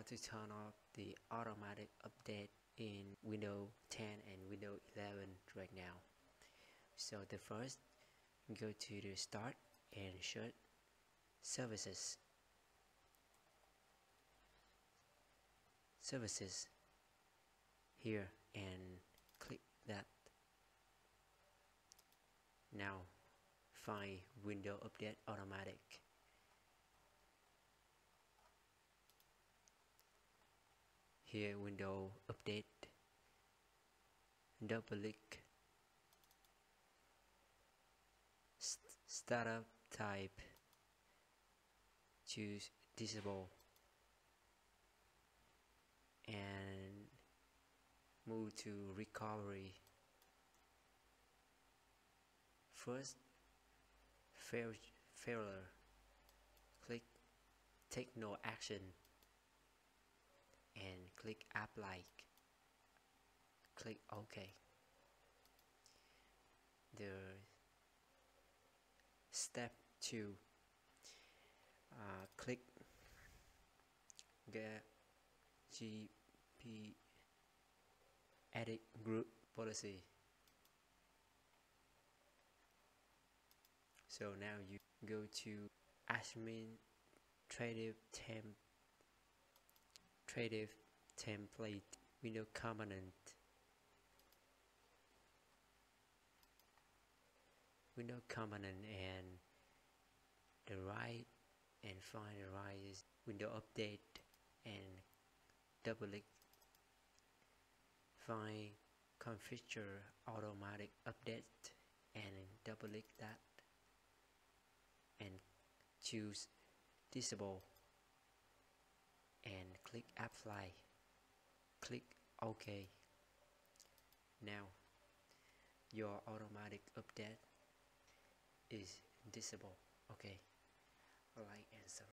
to turn off the automatic update in Windows 10 and Windows 11 right now. So the first, go to the start and search services here and click that. Now find Windows Update Automatic. Here Windows Update, double click, startup type, choose disable and move to recovery. First, failure, click take no action and click apply, click OK. The step 2, click get GP edit group policy. So now you go to administrative template, Windows component, and the right, and find the right is Windows Update and double click, find configure automatic update and double click that and choose disable and click apply, click OK. Now your automatic update is disable. Okay, like and subscribe.